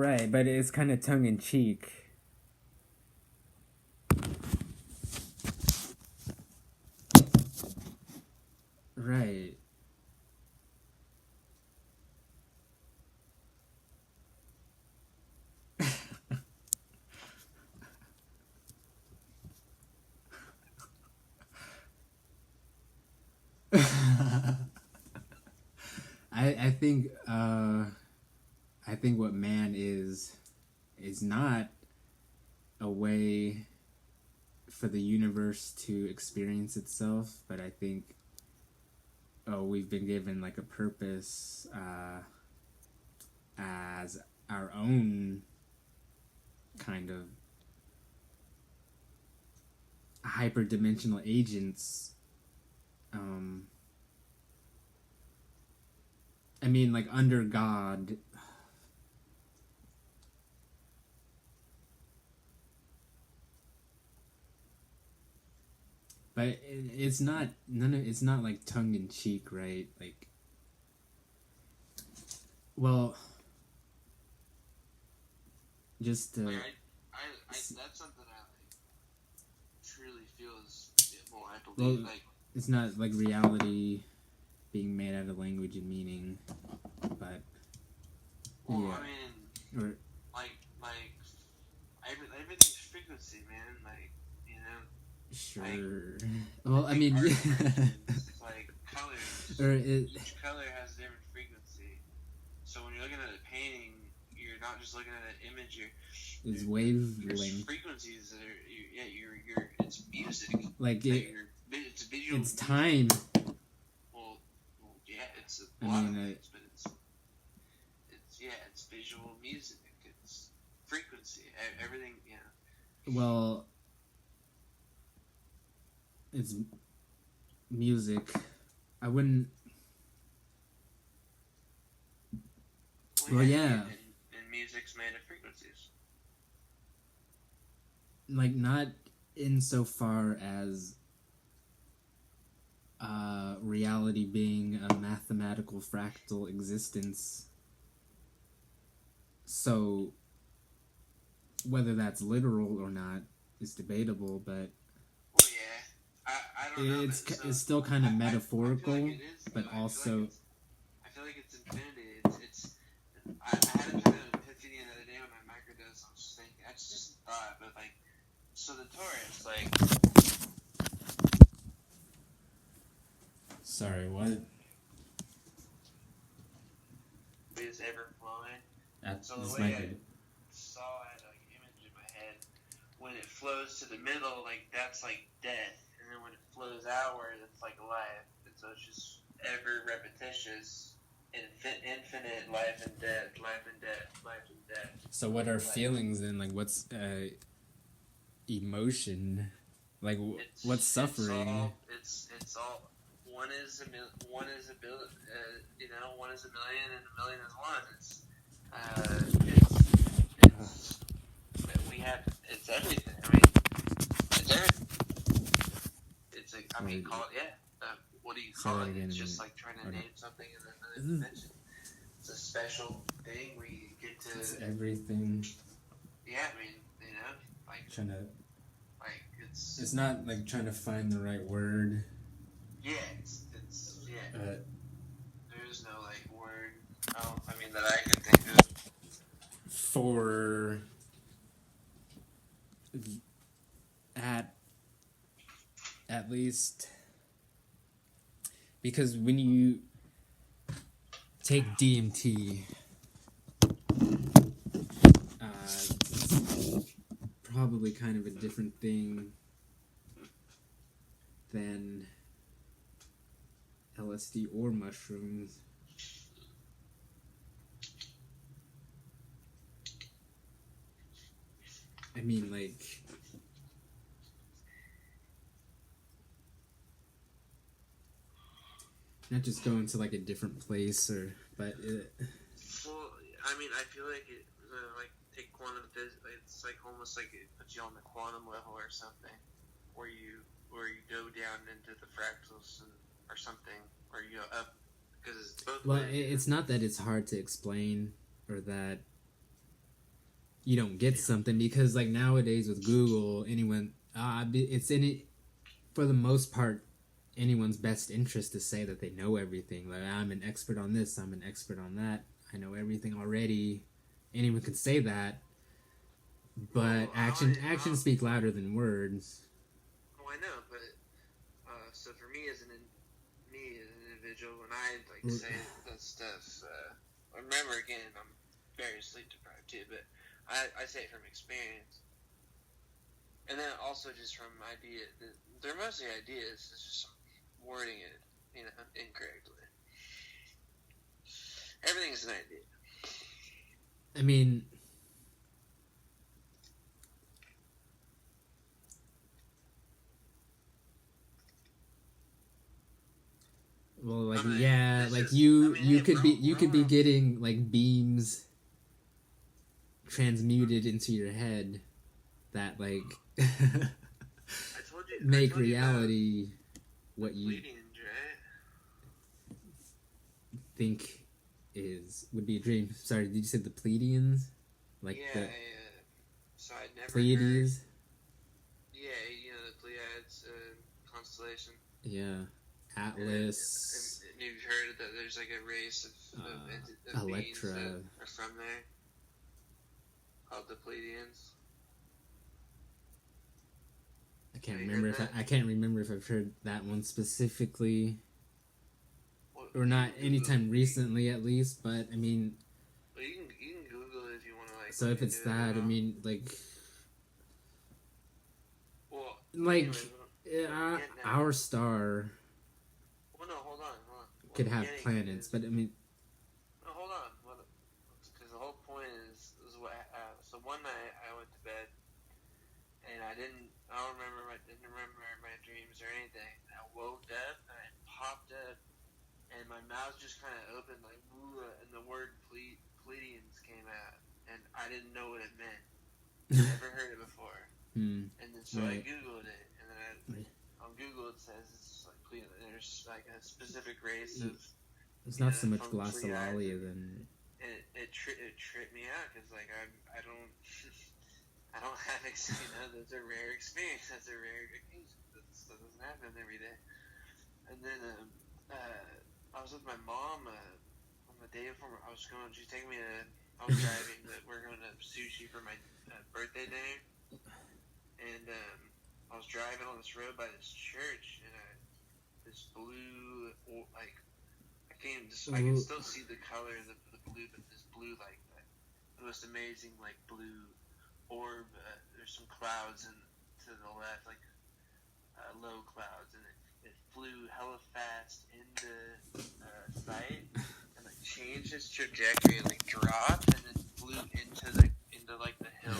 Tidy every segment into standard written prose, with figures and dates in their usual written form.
Right, but it's kind of tongue in cheek. Right. I think what man is not a way for the universe to experience itself, but I think we've been given like a purpose as our own kind of hyperdimensional agents. I mean, like under God. But it's not it's not like tongue in cheek, right? Like, well, just like that's something I like truly feel is well, I believe like it's not like reality being made out of language and meaning, but well, yeah. I mean, or everything's frequency, man. Like, you know. Sure. Like, well, I mean, yeah. Like colors. Each color has a different frequency. So when you're looking at a painting, you're not just looking at an image. It's wavelength. Frequencies that are it's music. Like it's visual. It's time. Well, yeah, it's a lot of things, but it's visual music. It's frequency. Everything, yeah. Well, it's music. I wouldn't. Well, yeah. And music's made of frequencies. Like, not insofar as reality being a mathematical fractal existence. So, whether that's literal or not is debatable, but well, yeah, I don't know. It's still kind of metaphorical, I feel like it is, but also. I feel like it's infinity. I had a kind of epiphany the other day when my microdose. I was just thinking, it's just a thought, but like, so the Taurus, like. Sorry, what? Is ever flowing. So the way I saw it, like image in my head, when it flows to the middle, like that's like death, and then when it flows outward, it's like life. And so it's just ever repetitious, infinite life and death, life and death, life and death. So what are feelings then? Like, what's emotion? Like, what's suffering? It's all. One is a million, one is a million, and a million is one. It's everything. I mean, it's everything. It's like, I mean, call it, yeah. What do you call it? It's just like trying to name something in another dimension. It's a special thing where you get to. It's everything. Yeah, I mean, like trying to. Like it's not like trying to find the right word. Yeah, it's there's no like word. I mean that I can think of for at least, because when you take DMT, it's probably kind of a different thing than LSD or mushrooms. I mean, like, not just going to like a different place, but well, I mean, I feel like it, like take quantum physics. It's like almost like it puts you on the quantum level or something, where you go down into the fractals or something, or you go up, because it's both. Well, it's not that it's hard to explain, or that you don't get something, because like nowadays with Google, it's in it for the most part anyone's best interest to say that they know everything. Like, I'm an expert on this, I'm an expert on that, I know everything already. Anyone can say that, but actions speak louder than words. Oh, I know, but so for me as an individual, when I like say that stuff, remember again, I'm very sleep deprived too, but I say it from experience, and then also just from idea. They're mostly ideas. It's just wording it, incorrectly. Everything is an idea. I mean, well, like, you could be getting like beams transmuted into your head that like make reality what you think would be a dream. Sorry, did you say the Pleiadians? Like the so I'd never Pleiades? The Pleiades constellation. Yeah, Atlas. And you've heard that there's like a race of Electra beings that are from there, called the Pleiadians. I can't remember if I've heard that one specifically, or not anytime recently, at least. But I mean, well, you can Google it if you want to. Like, so if it's that, I mean, like, our star. Well, no, hold on. Could have planets, but I mean. No, hold on. Because the whole point is what. So one night I went to bed, and I didn't remember my dreams or anything. I woke up and I popped up, and my mouth just kind of opened like woo, and the word Pleiadians came out, and I didn't know what it meant. Never heard it before. And then so I Googled it, and then on Google it says it's like there's like a specific race of. It's not so much glossolalia than. And it tripped me out because like I don't have that's a rare experience. That's a rare occasion. That doesn't happen every day. And then I was with my mom on the day before I was going. She's taking me to. I was driving. We're going to sushi for my birthday dinner. And I was driving on this road by this church, and this blue, like, I can still see the color of the blue, but this blue, like, the most amazing, like, blue orb. There's some clouds to the left, like, low clouds, and it flew hella fast into sight, and, like, changed its trajectory, and, like, dropped, and then flew into like, the hill.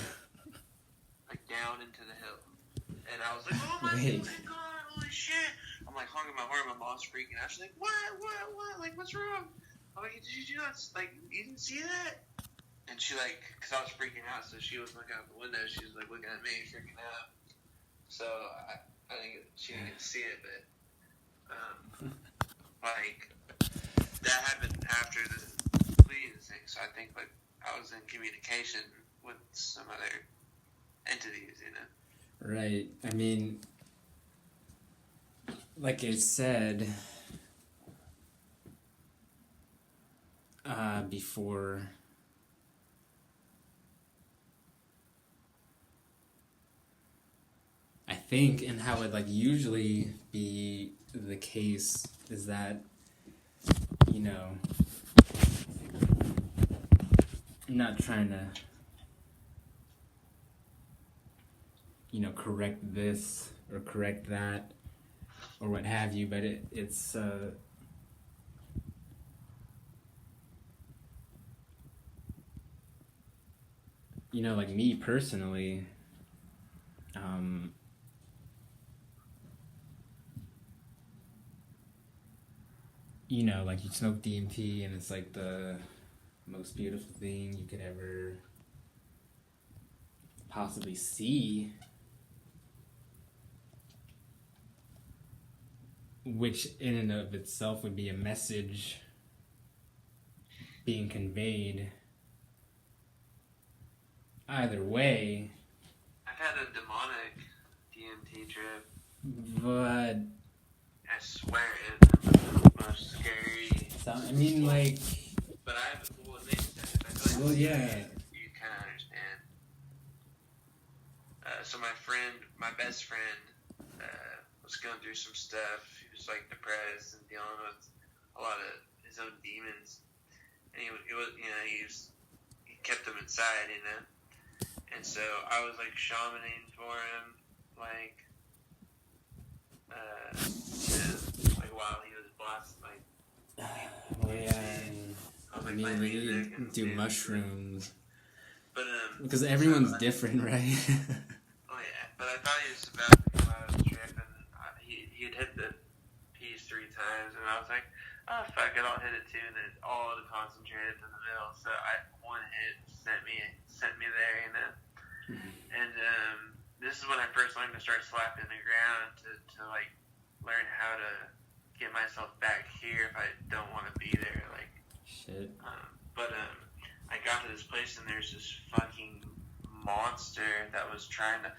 Like down into the hill, and I was like, "Oh my god, holy shit!" I'm like honking my horn. My mom's freaking out. She's like, "What? Like, what's wrong?" I'm like, "Did you not like you didn't see that?" And she like, cause I was freaking out, so she was looking out the window. She was like looking at me, freaking out. So I think she didn't get to see it, but like that happened after the Pleiadians thing. So I think like I was in communication with some other entities, Right. I mean, like I said before, I think, and how it like usually be the case is that, I'm not trying to correct this or correct that or what have you, but it's like me personally, like you smoke DMT and it's like the most beautiful thing you could ever possibly see, which in and of itself would be a message being conveyed. either way, I've had a demonic DMT trip. but I swear it's the most scary. I mean, like, But I have well, it makes sense. I feel like well, yeah. you kind of understand. So my best friend, was going through some stuff. He was like depressed and dealing with a lot of his own demons, and he kept them inside, And so I was like shamaning for him, like, like while he was blessed, like. Well, yeah, and I was I like, mean, playing like, music you and do dancing. mushrooms. But Because everyone's different, right? Oh yeah, but I thought he was about to come out of the trip, and he had hit the piece 3 times, and I was like, oh fuck it, I'll hit it too, and it all concentrated to the middle. So one hit sent me there, And this is when I first learned to start slapping the ground to like learn how to get myself back here if I don't want to be there, like. Shit. But I got to this place and there's this fucking monster that was trying to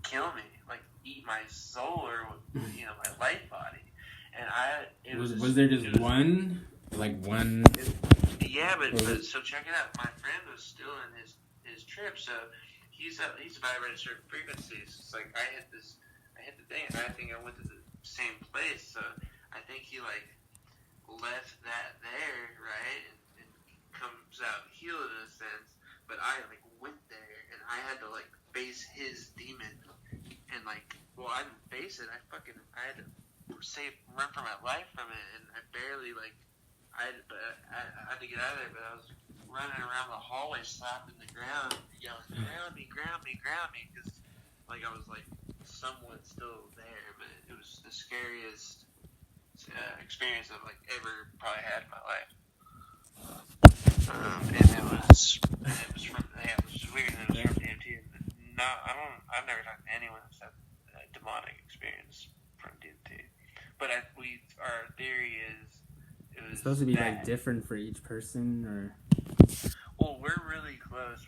kill me, like eat my soul or my life body. And was there just one? Like one? Yeah, but so check it out. My friend was still in his trip, so he's vibrating certain frequencies. It's like I hit the thing, and I think I went to the same place. So I think he like left that there, right, and comes out healed in a sense. But I like went there, and I had to like face his demon, and like, well, I didn't face it. I had to run for my life from it, and I barely like. I had to get out of there, but I was running around the hallway, slapping the ground, yelling, "Ground me, ground me, ground me!" Because like I was like somewhat still there, but it was the scariest experience I've like ever probably had in my life. And it was from it was weird. And it was from DMT. I've never talked to anyone that's had a demonic experience from DMT. But our theory is. It's supposed to be like different for each person, or. Well, we're really close.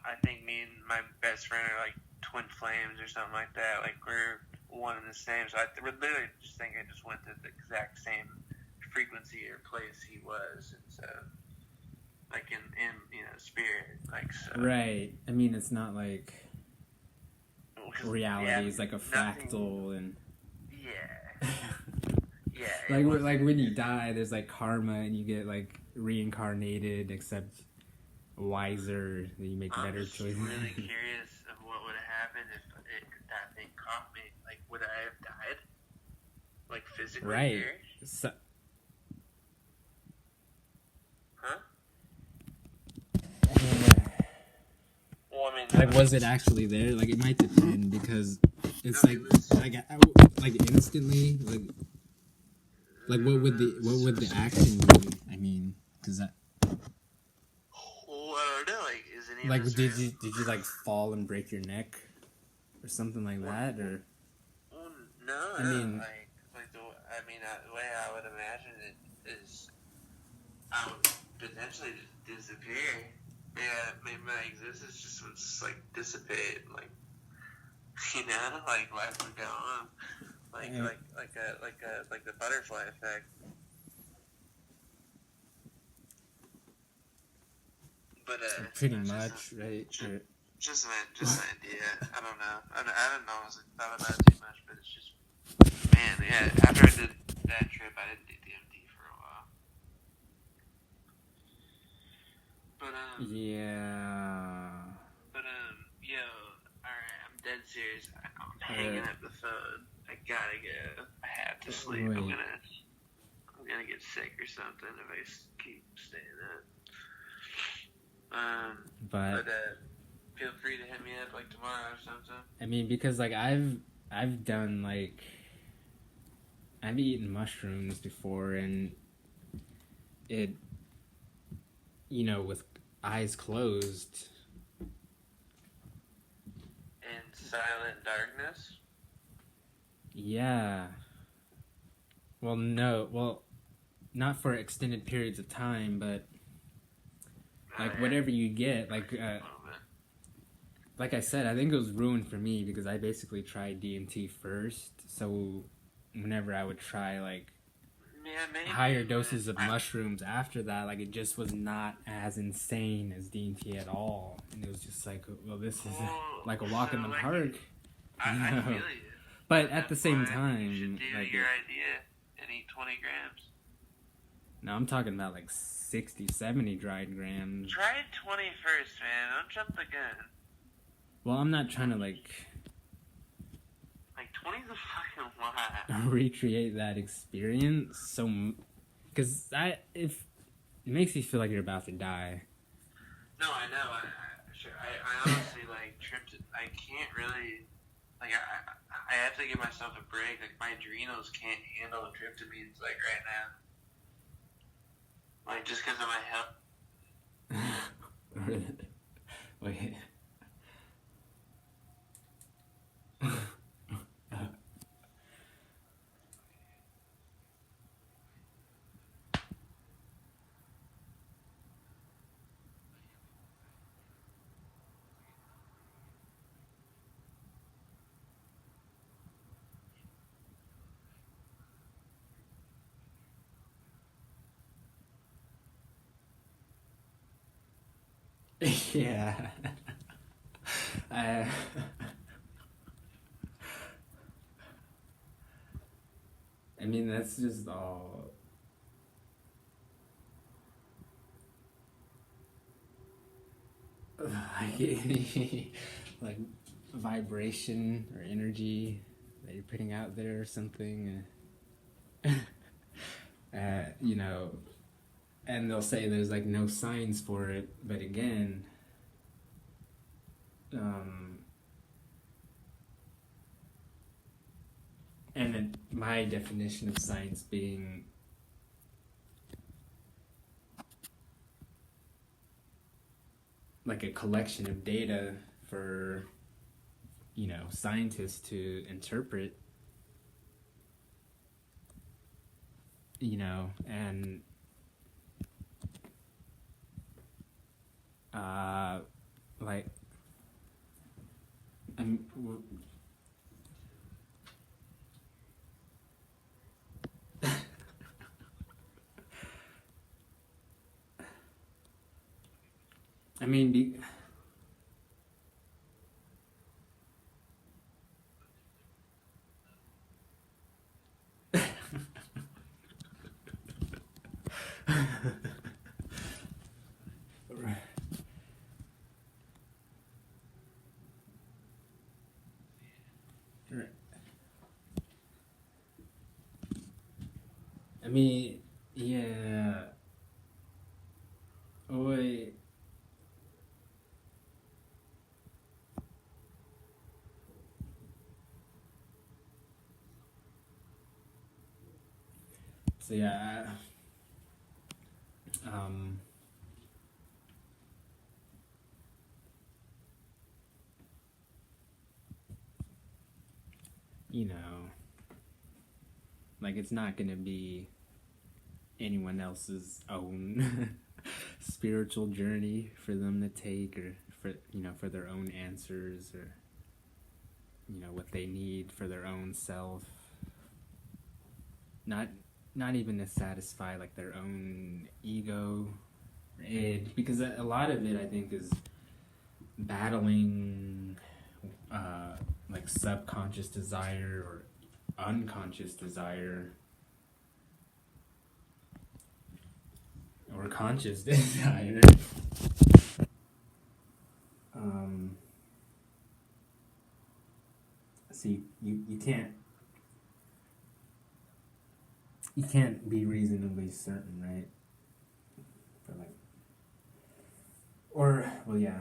I think me and my best friend are like twin flames or something like that. Like we're one and the same. So I literally just think I just went to the exact same frequency or place he was, and so like in spirit, like so. Right. I mean, it's not like reality is like a fractal and. Yeah. Yeah, like when you die, there's like karma, and you get like reincarnated, except wiser. That you make better choices. I'm really curious of what would have happened if that thing caught me. Like, would I have died? Like physically? Right. Here? So, huh? Well, I mean, like, was it actually there? Like, it might depend because it's like instantly like what would the action be? I mean, does that? Well, I don't know. Like, is any like of this did you like fall and break your neck or something like that, or? Well, no. I mean, the way I would imagine it is, I would potentially just disappear. Yeah, maybe my existence just would like dissipate, like like life would go on. Like the butterfly effect. But pretty much, right? Just an idea. I don't know. I don't know. Thought about it too much, but it's just man. Yeah. After I did that trip, I didn't do DMT for a while. But yeah. But yo, all right. I'm dead serious. I'm hanging up the phone. I gotta go. I have to sleep. Wait. I'm gonna get sick or something if I keep staying up. But feel free to hit me up like tomorrow or something. I mean, because like I've done like I've eaten mushrooms before, and it with eyes closed. In silent darkness. Yeah. Well, no. Well, not for extended periods of time, but like whatever you get, like I said, I think it was ruined for me because I basically tried DMT first. So whenever I would try like higher doses of mushrooms after that, like it just was not as insane as DMT at all. And it was just like, well, this is like a walk in the park. I feel you. But at the same time, you should do like your idea and eat 20 grams. No, I'm talking about like 60, 70 dried grams. Try 20 first, man. Don't jump the gun. Well, I'm not trying to like 20's a fucking lot. recreate that experience. So, because if it makes you feel like you're about to die. No, I know. I honestly tripped. I can't really I have to give myself a break. Like my adrenals can't handle the tryptamines right now. Just because of my health. Wait. Yeah. I mean, that's just all. Like vibration or energy that you're putting out there or something. And they'll say there's like no signs for it, but again, and my definition of science being like a collection of data for scientists to interpret, and I mean, I mean, yeah. Oh, wait. So yeah, like it's not gonna be anyone else's own spiritual journey for them to take, or for their own answers, or what they need for their own self. Not even to satisfy like their own ego or id, because a lot of it I think is battling like subconscious desire or unconscious desire or conscious desire. So you can't be reasonably certain, right? Yeah.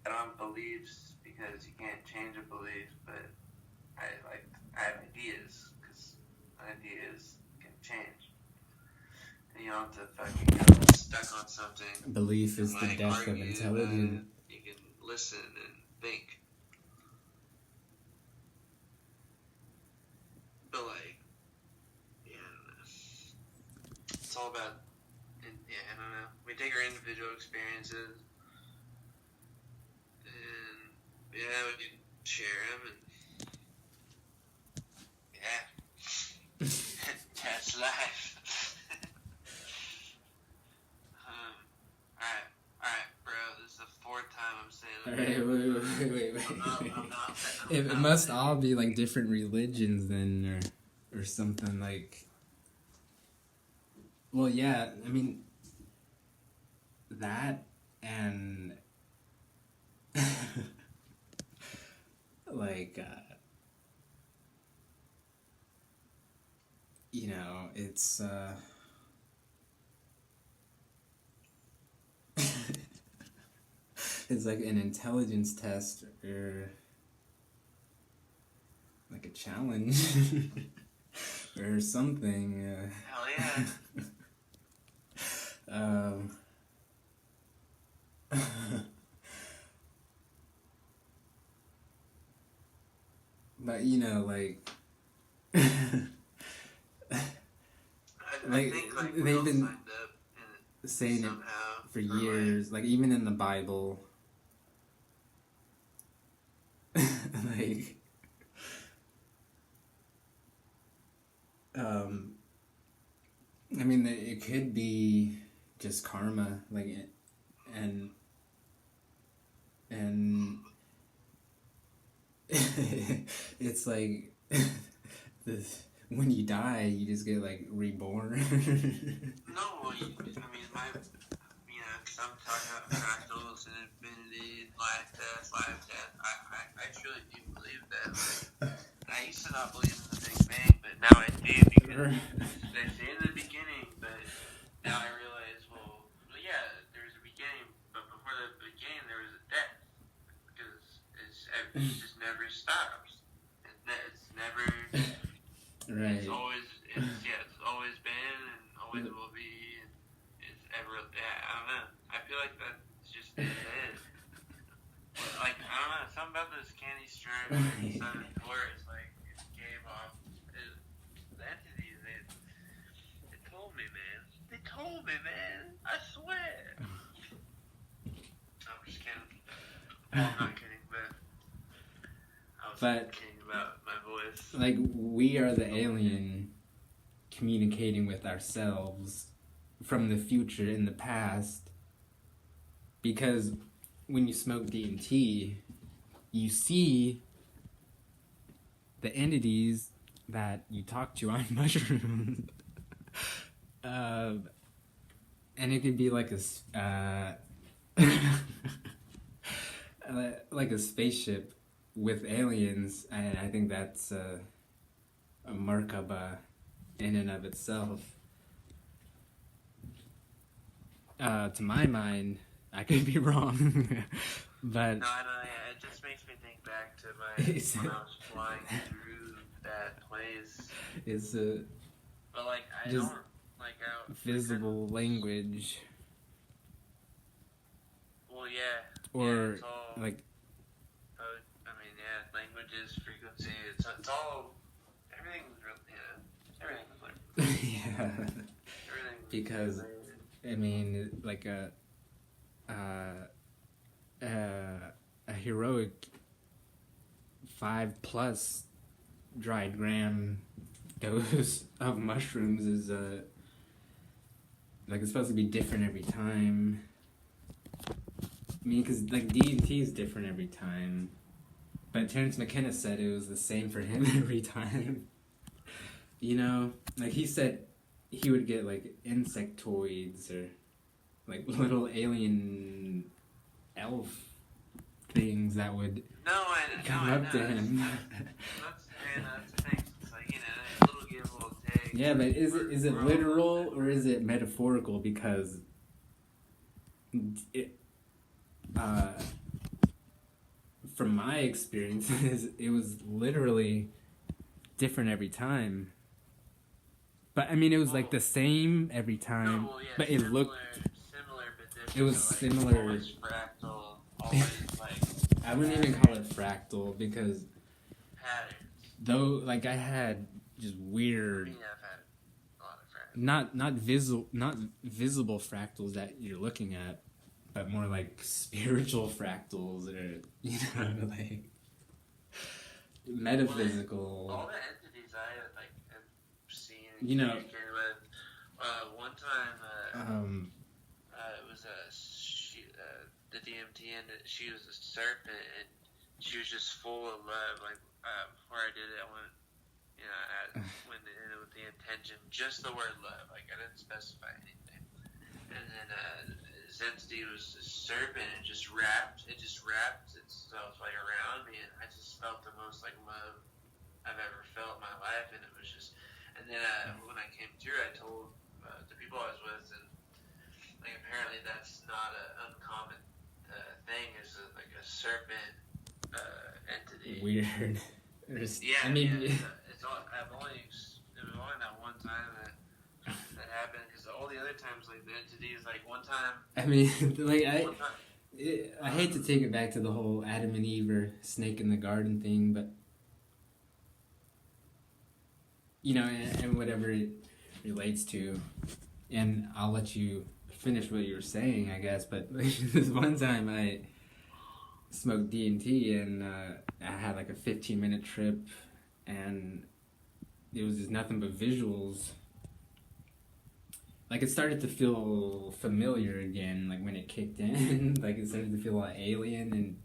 I don't have beliefs because you can't change a belief, but I have ideas because ideas can change. And you don't have to fucking get stuck on something. Belief is the death of intelligence. You can listen and think. But like, yeah, I don't know. It's all about, yeah, I don't know. We take our individual experiences, and yeah, we can share them, and yeah, that's life. Alright, bro. This is the fourth time I'm saying it. Alright, wait. I'm not. It must all be like different religions then, or something like. Well, yeah, I mean, that and like, you know, it's it's like an intelligence test or like a challenge or something. Hell yeah. But you know, like, I like think like they've we all been signed up in it saying it somehow for years, like even in the Bible. Like, I mean, it could be just karma, like, and it's like this, when you die, you just get like reborn. No, I mean, because I'm talking about fractals and infinity, life, death. I truly do believe that. I used to not believe in the Big Bang, but now I do because they say in the beginning, but now I realize, well, yeah, there was a beginning, but before the beginning, there was a death because it just never stops. It's never. Right. It's always been and always will be. And it's ever. Yeah, I don't know. I feel like that's just it is. Like, I don't know. Something about those candy stripes and Sun and Taurus, like, it gave off the entities. They told me, man. They told me, man. I swear. I'm just kidding. Well, I'm not kidding, but I was kidding about my voice. Like, we are the alien communicating with ourselves from the future in the past, because when you smoke DMT, you see the entities that you talk to on mushrooms. And it could be like like a spaceship with aliens, and I think that's a Merkaba in and of itself. To my mind, I could be wrong, but No, I don't. Yeah, it just makes me think back to when I was flying through that place. it's But like, I just don't like how visible language, Well, yeah. or it's all, like I mean, yeah, languages, frequency. It's all. Everything's real. Everything's like. yeah, Everything. because I mean, like a heroic 5+ dried gram dose of mushrooms is like, it's supposed to be different every time. I mean, because like DMT is different every time, but Terrence McKenna said it was the same for him every time. You know, like he said he would get like insectoids or like little alien elf things that would come up to him. That's the thing. It's like, a little give, little take. Yeah, but is it literal or is it metaphorical? Because it, from my experiences, it was literally different every time. But I mean, it was like the same every time, but it looked similar, but different. It was similar. Always fractal. Always like. I wouldn't even call it fractal because Patterns. though, like I had just weird. Yeah, I've had a lot of friends. Not visible fractals that you're looking at, but more like spiritual fractals that are, you know, like metaphysical. All the entities I have seen and You know, communicated with. One time, it was the DMT, and she was a serpent, and she was just full of love. Like before I did it, I went, I went in with the intention, just the word love. Like I didn't specify anything. And then this entity was a serpent, and it just wrapped itself like around me, and I just felt the most like love I've ever felt in my life, and it was just. And then when I came through, I told the people I was with, and like apparently that's not an uncommon thing. Is like a serpent entity. Weird. Yeah, I mean, it's all. It was only that one time that happened, because all the other times, like the entities, like one time. I mean, like I hate to take it back to the whole Adam and Eve or snake in the garden thing, but you know, and whatever it relates to, and I'll let you finish what you were saying, I guess. But this one time I smoked DMT, and I had like a 15-minute trip, and it was just nothing but visuals. Like it started to feel familiar again, like when it kicked in. Like it started to feel like alien and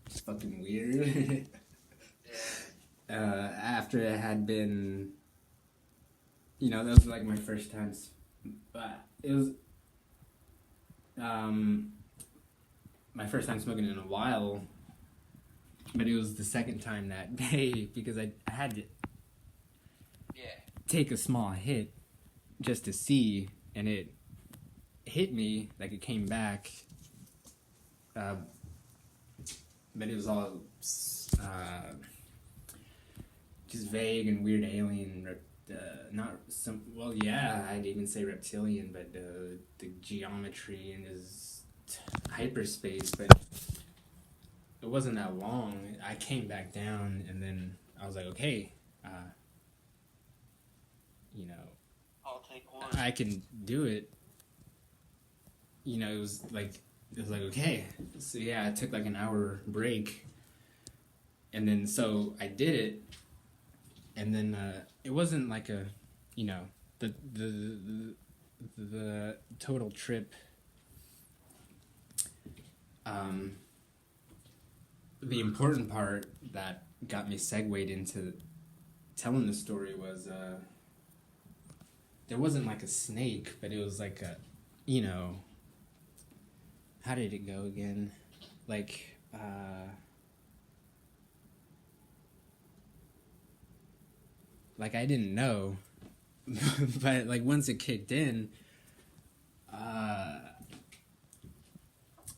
just fucking weird. After it had been, you know, that was like my first time. It was my first time smoking in a while, but it was the second time that day because I had to take a small hit just to see, and it hit me, like it came back, but it was all just vague and weird alien, I'd even say reptilian, but the geometry and his hyperspace, but it wasn't that long. I came back down, and then I was like, okay, you know, I'll take one. I can do it. You know, it was like okay. So yeah, I took like an hour break, and then so I did it, and then it wasn't like a, you know, the total trip. The important part that got me segued into telling the story was there wasn't like a snake, but it was like a, you know, how did it go again? Like, like I didn't know, but like once it kicked in,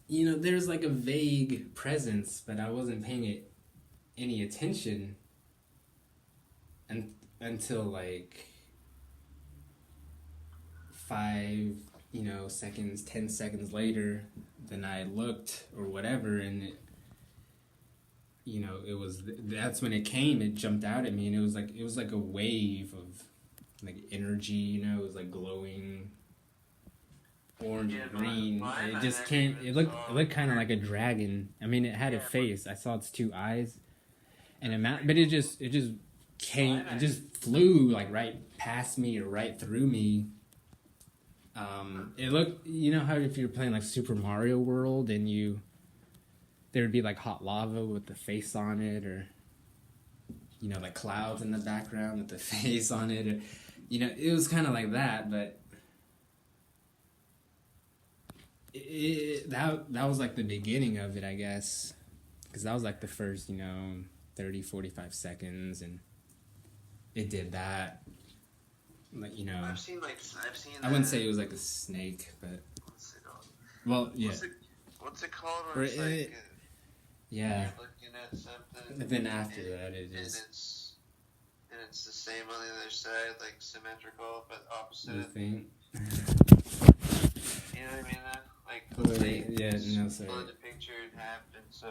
you know, there's like a vague presence, but I wasn't paying it any attention until like 5, you know, seconds, 10 seconds later, then I looked or whatever, and it, you know, it was, that's when it came, it jumped out at me, and it was like a wave of like energy, you know, it was like glowing orange and green, and it just came, it looked kind of like a dragon. I mean, it had a face, I saw its 2 eyes, and but it just came, it just flew like right past me or right through me. It looked, you know how if you're playing like Super Mario World and there would be like hot lava with the face on it, or, you know, like clouds in the background with the face on it, or, you know, it was kind of like that, but that was like the beginning of it, I guess, because that was like the first, you know, 30-45 seconds, and it did that. Like, you know, I've seen I wouldn't say it was like a snake, but well, yeah. What's it called? Where it's like, yeah. You're looking at something. And then after that, it is. And it's the same on the other side, like symmetrical, but opposite. You think? You know what I mean? Like, yeah, no, sorry. Split the picture in half, and so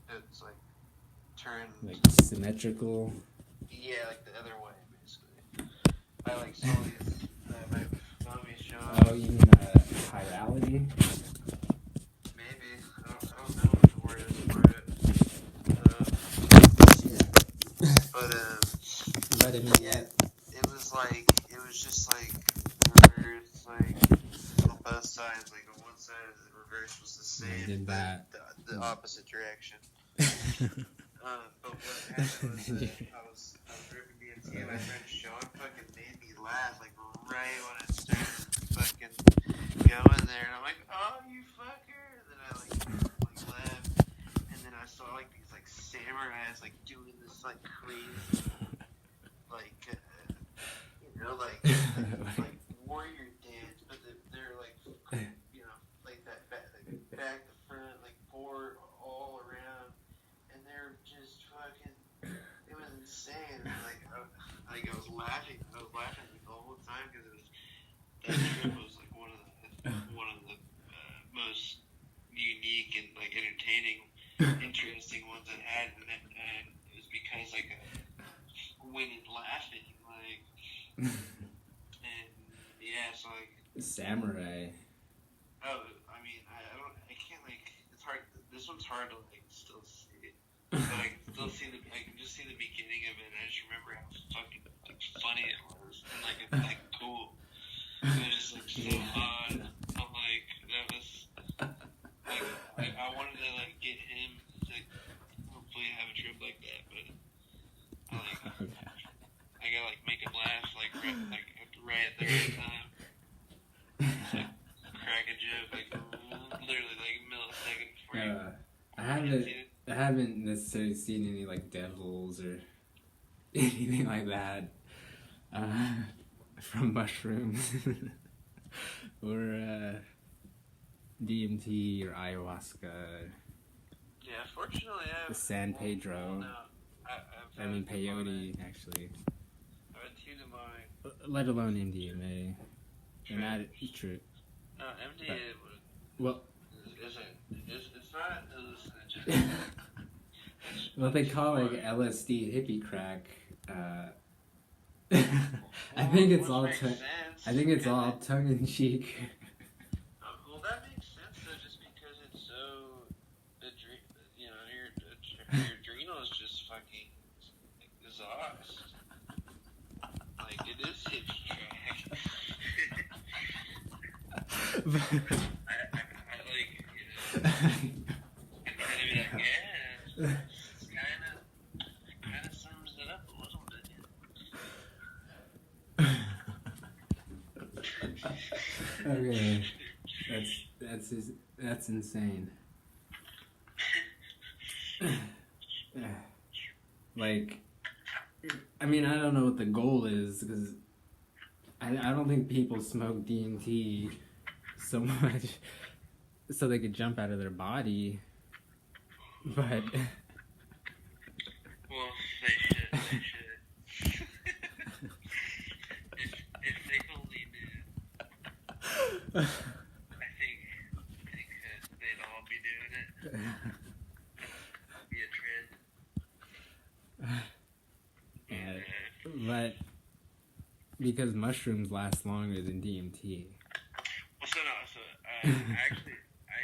it's like turned. Like symmetrical. Yeah, like the other way, basically. I like saw these my homies showing. Oh, you mean chirality? Maybe I don't know what the word is for it. But I mean, Yeah, it was just like reverse, like on both sides. Like on one side, the reverse was the same, did that. the opposite direction. But what happened was I was ripping DMT and I tried to show him. Fucking made me laugh like right when I started fucking going there, and I'm like, oh you fucker, and then I like laughed, and then I saw like these like samurais like doing this like crazy like like warrior dance, but they're like like that back to front like forward all around, and they're just fucking. It was insane. I was laughing. I was laughing like, the whole time because that trip was like one of the most unique and like entertaining, interesting ones I had, and it was because like winning laughing like, and yeah, so like samurai. Oh, I mean, I can't like. It's hard. This one's hard to like still see. But I can still see I can just see the beginning of it. And I just remember how fucking like, funny it was, and like cool. It was just like so odd. I'm like, that was like I wanted to like get him to hopefully have a trip like that, but I gotta like make him laugh like right at the right time. Like, crack a joke like literally like a millisecond before you. I haven't necessarily seen any like devils or anything like that from mushrooms or DMT or ayahuasca. Yeah, fortunately, I have San Pedro. Well, no, I mean peyote, actually. I've had two demonic. Let alone MDMA. And that is true. No, MDMA. Well, it's not hallucinogen. What they call like LSD hippie crack. I think it's all tongue in cheek. Well, that makes sense though, just because it's so your adrenals just fucking exhaust. Like it is hippie crack. I kind of sums it up a little bit. Okay, that's insane. Like, I mean, I don't know what the goal is because I don't think people smoke DMT so much so they could jump out of their body, but well, they should. if they only knew, I think they'd all be doing it. It'd be a trend. But because mushrooms last longer than DMT. Actually, I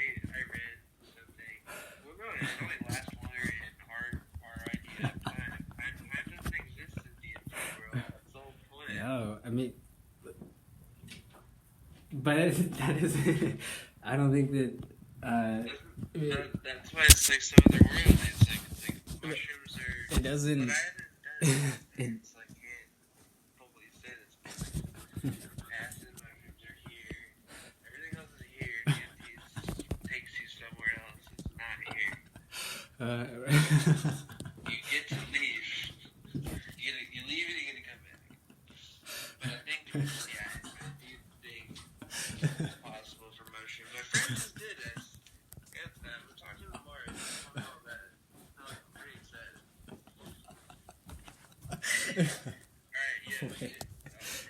read something. Well, no, it only lasts longer in our idea of time. Time doesn't exist in DMT, bro. That's the whole point. No, I mean, but that is, I don't think that. That's why it's like some other world. It's like mushrooms are. It doesn't. But I haven't done it. It's like can't fully say this, but like acid mushrooms are here. Everything else is here. DMT takes you somewhere else. It's not here. You get to leave. You leave and you get to come back. But I think, yeah, I do think it's possible for mushrooms. My friend just did it. We're talking tomorrow. I'm all about it. I'm pretty excited. Alright, yeah.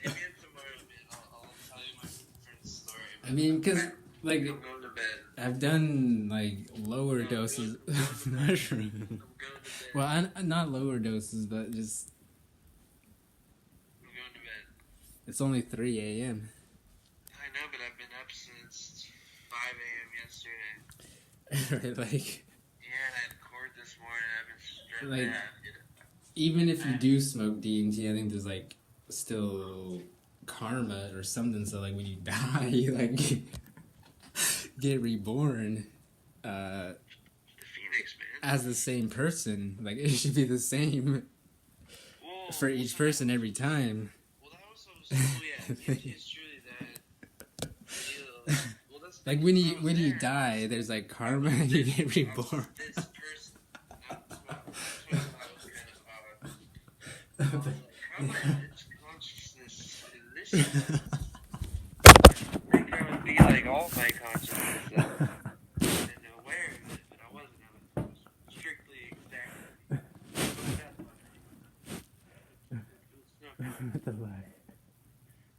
Hit me up tomorrow, man. I'll tell you my friend's story. I mean, because, like, I'm going to bed. I've done, like, lower doses of mushrooms. I'm going to bed. Well, not lower doses, but just. I'm going to bed. It's only 3 a.m. I know, but I've been up since 5 a.m. yesterday. Right, like, Yeah, and I had court this morning. I've been stressed Like- out. even if you do smoke DMT, I think there's like still karma or something. So like when you die, you like get reborn The Phoenix, man. as the same person. Like it should be the same Well, for each person every time. Well, that was so yeah. It's truly that deal. Well, that's Like when you die, there's like karma and you get reborn. This person. That's what I was kind of odd. How much consciousness in this shit? I think I would be like all my consciousness and aware of it, but I wasn't. I was strictly exactly. What the fuck?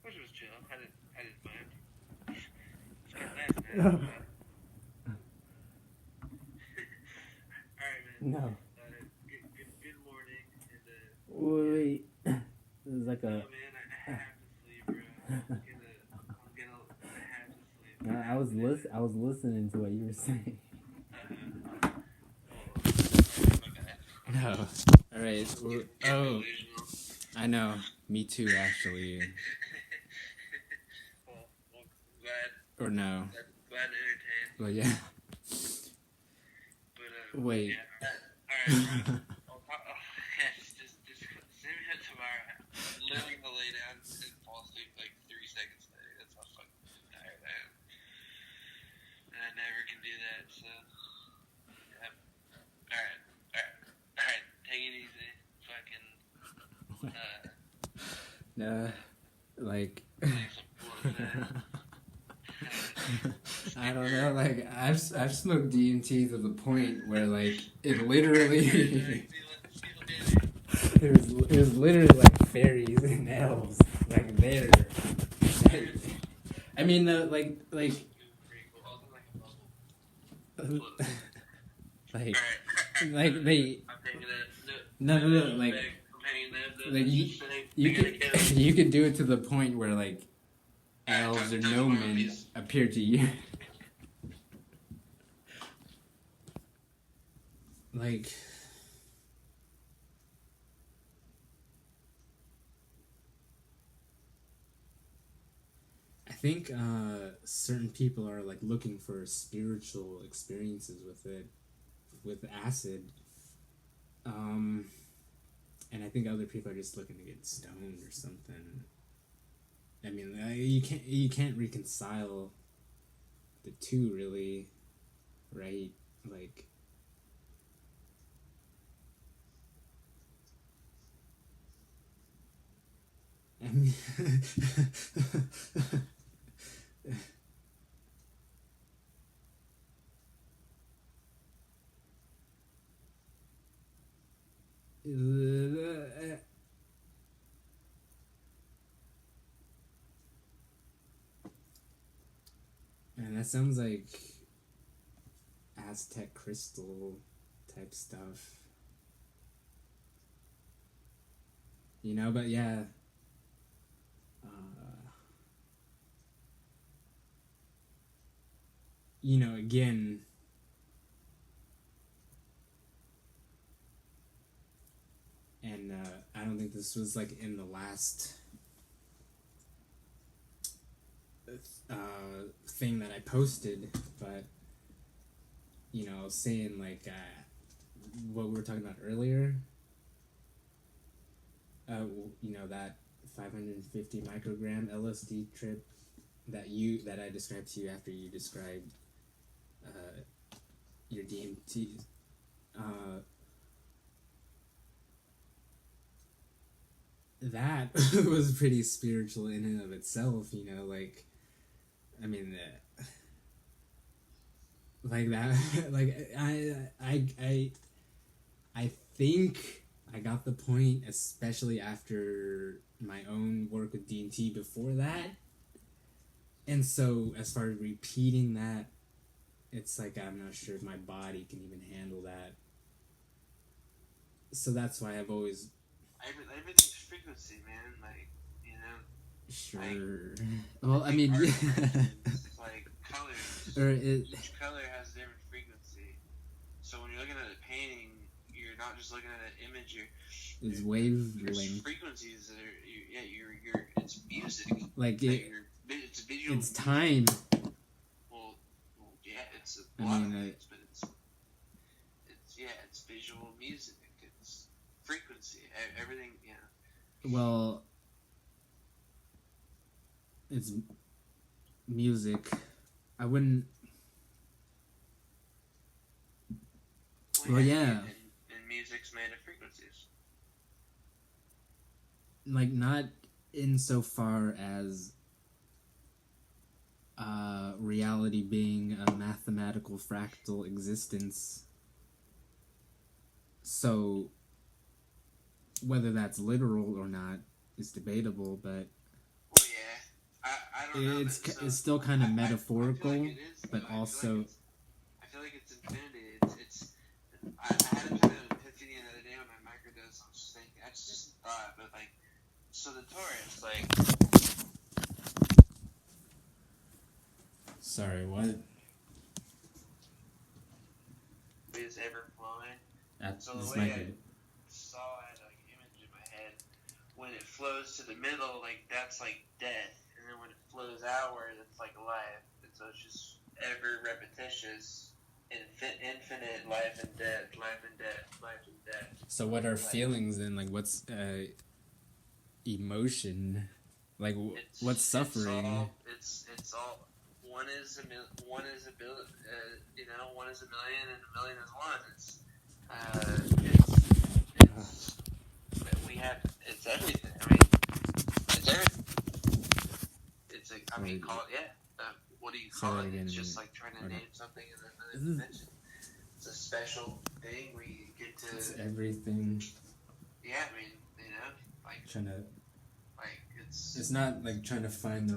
Which was chill. I didn't mind. It's getting nice, man. Alright, man. No. Good morning. And, Wait. This is like no, a. man, I have to sleep, bro. I'm gonna have to sleep. I was listening to what you were saying. No. All right. Oh, I know. Me too, actually. well, glad Or no. entertained. Well, yeah. But Wait. yeah. Alright. Just send me that tomorrow. I'm literally gonna lay down and fall asleep like 3 seconds later. That's how fucking tired I am. And I never can do that, so yeah. Alright. Take it easy. Fucking No. Like. make some bullshit. I don't know. Like I've smoked DMT to the point where like it literally. It was literally like fairies and elves like there. I mean, like like they I'm taking no like you could do it to the point where like elves or gnomen appear to you. Like I think certain people are like looking for spiritual experiences with it, with acid. And I think other people are just looking to get stoned or something. I mean, you can't reconcile the two really, right? Like. I mean, and that sounds like Aztec crystal type stuff, you know. But yeah. You know, again, and I don't think this was like in the last thing that I posted, but you know, saying like what we were talking about earlier. You know, that 550 microgram LSD trip that I described to you after you described your DMT. That was pretty spiritual in and of itself, you know, like, I mean, like that, like, I think I got the point, especially after my own work with DMT before that. And so, as far as repeating that, it's like I'm not sure if my body can even handle that. So that's why I've always... Everything's frequency, man. Like, you know... Sure. Well, I mean, art, yeah. for instance, like colors. Or Each color has a different frequency. So when you're looking at a painting, you're not just looking at an image. it's There's wavelength. frequencies that are it's music. Like It's visual. it's time. Well, yeah, it's I a lot mean, of things, but it's visual music. It's frequency. Everything, Well, it's music. I wouldn't. Well, yeah. And music's made of frequencies. Like, not insofar as reality being a mathematical fractal existence. So, whether that's literal or not is debatable, but Well, yeah, I don't know. it's still kind of metaphorical, I feel like it is, but also. I feel like it's infinity. I had a kind of epiphany the other day when my microdose. I was just thinking, it's just a thought, but like, so the Taurus, like. Sorry, what? Is ever flowing. So This the way might I be. saw it, like image in my head, when it flows to the middle, like that's like death, and then when it flows outward, it's like life. And so it's just ever repetitious, infinite life and death, life and death, life and death. So what are feelings then? Like, what's emotion? Like, what's suffering? It's all. One is a million, one is a million, and a million is one. It's everything. I mean, it's everything. It's like, I mean, call it, what do you call it? It's just like trying to name something in another dimension. It's a special thing where you get to. It's everything. Yeah, I mean, like Trying to. like it's. It's not like trying to find the